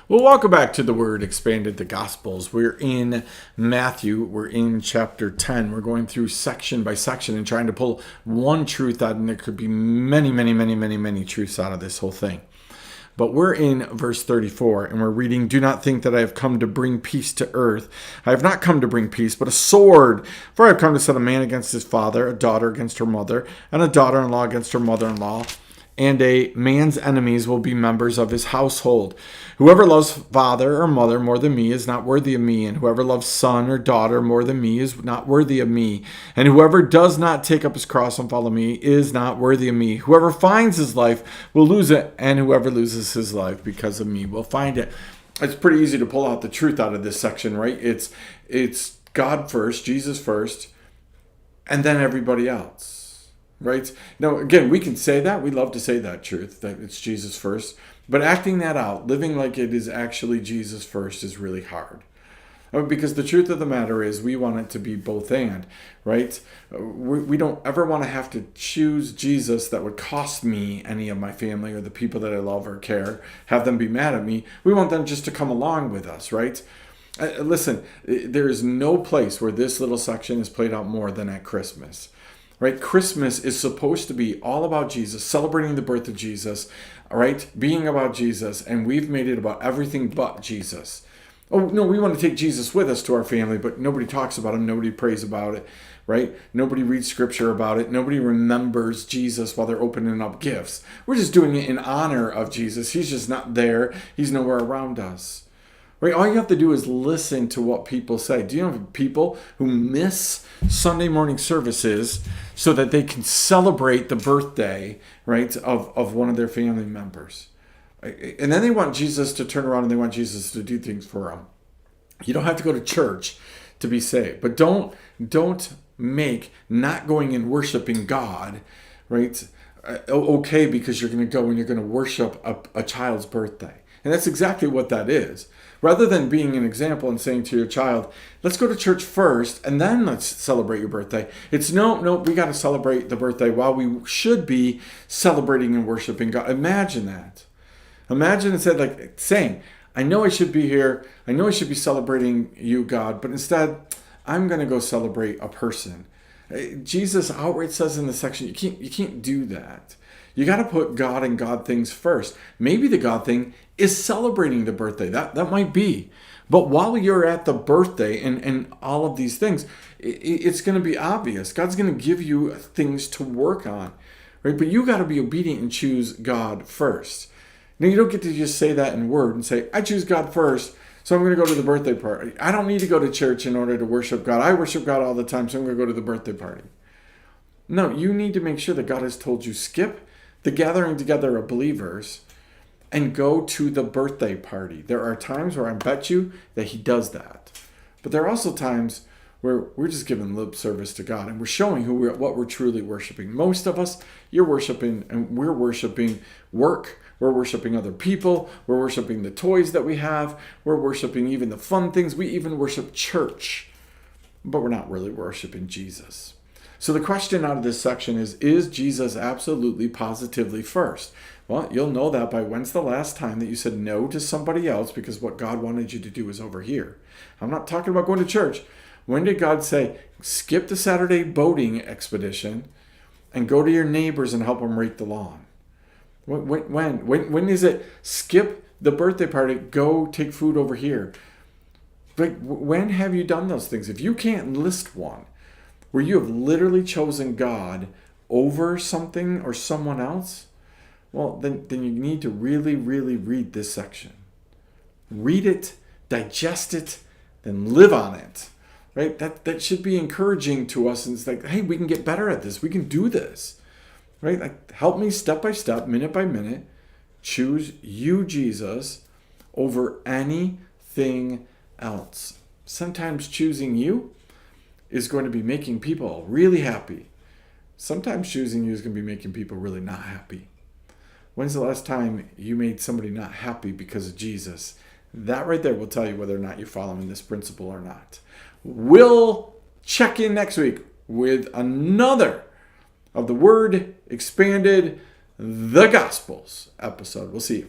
Well, welcome back to the Word Expanded, the Gospels. We're in Matthew. We're in chapter 10. We're going through section by section and trying to pull one truth out, and there could be many truths out of this whole thing. But we're in verse 34, and we're reading, "Do not think that I have come to bring peace to earth. I have not come to bring peace, but a sword. For I have come to set a man against his father, a daughter against her mother, and a daughter-in-law against her mother-in-law. And a man's enemies will be members of his household. Whoever loves father or mother more than me is not worthy of me, and whoever loves son or daughter more than me is not worthy of me. And whoever does not take up his cross and follow me is not worthy of me. Whoever finds his life will lose it, and whoever loses his life because of me will find it." It's pretty easy to pull out the truth out of this section, right? It's God first, Jesus first, and then everybody else. Right? Now, again, we can say that. We love to say that truth, that it's Jesus first. But acting that out, living like it is actually Jesus first is really hard. Because the truth of the matter is we want it to be both and, right? We don't ever want to have to choose Jesus that would cost me any of my family or the people that I love or care, have them be mad at me. We want them just to come along with us, right? Listen, there is no place where this little section is played out more than at Christmas. Right? Christmas is supposed to be all about Jesus, celebrating the birth of Jesus, all right? Being about Jesus, and we've made it about everything but Jesus. Oh, no, we want to take Jesus with us to our family, but nobody talks about him, nobody prays about it, right? Nobody reads scripture about it, nobody remembers Jesus while they're opening up gifts. We're just doing it in honor of Jesus. He's just not there. He's nowhere around us. Right? All you have to do is listen to what people say. Do you know people who miss Sunday morning services so that they can celebrate the birthday, right, of one of their family members? And then they want Jesus to turn around and they want Jesus to do things for them. You don't have to go to church to be saved. But don't make not going and worshiping God, right, okay because you're going to go and you're going to worship a child's birthday. And that's exactly what that is. Rather than being an example and saying to your child, let's go to church first and then let's celebrate your birthday. It's no, we got to celebrate the birthday while we should be celebrating and worshiping God. Imagine that. Imagine instead like saying, I know I should be here. I know I should be celebrating you, God, but instead I'm going to go celebrate a person. Jesus outright says in the section, you can't do that. You got to put God and God things first. Maybe the God thing is celebrating the birthday. That might be. But while you're at the birthday and all of these things, it's going to be obvious. God's going to give you things to work on, right? But you got to be obedient and choose God first. Now, you don't get to just say that in word and say, I choose God first, so I'm going to go to the birthday party. I don't need to go to church in order to worship God. I worship God all the time, so I'm going to go to the birthday party. No, you need to make sure that God has told you, skip the gathering together of believers and go to the birthday party. There are times where I bet you that he does that. But there are also times where we're just giving lip service to God and we're showing what we're truly worshiping. Most of us, you're worshiping, and we're worshiping work. We're worshiping other people. We're worshiping the toys that we have. We're worshiping even the fun things. We even worship church. But we're not really worshiping Jesus. So the question out of this section is Jesus absolutely, positively first? Well, you'll know that by when's the last time that you said no to somebody else because what God wanted you to do is over here. I'm not talking about going to church. When did God say, skip the Saturday boating expedition and go to your neighbors and help them rake the lawn? When is it skip the birthday party, go take food over here? But when have you done those things? If you can't list one where you have literally chosen God over something or someone else, well, then you need to really read this section. Read it, digest it, then live on it. Right? That should be encouraging to us. And it's like, hey, we can get better at this. We can do this. Right? Like, help me step by step, minute by minute, choose you, Jesus, over anything else. Sometimes choosing you is going to be making people really happy. Sometimes choosing you is going to be making people really not happy. When's the last time you made somebody not happy because of Jesus? That right there will tell you whether or not you're following this principle or not. We'll check in next week with another of the Word Expanded, the Gospels episode. We'll see you.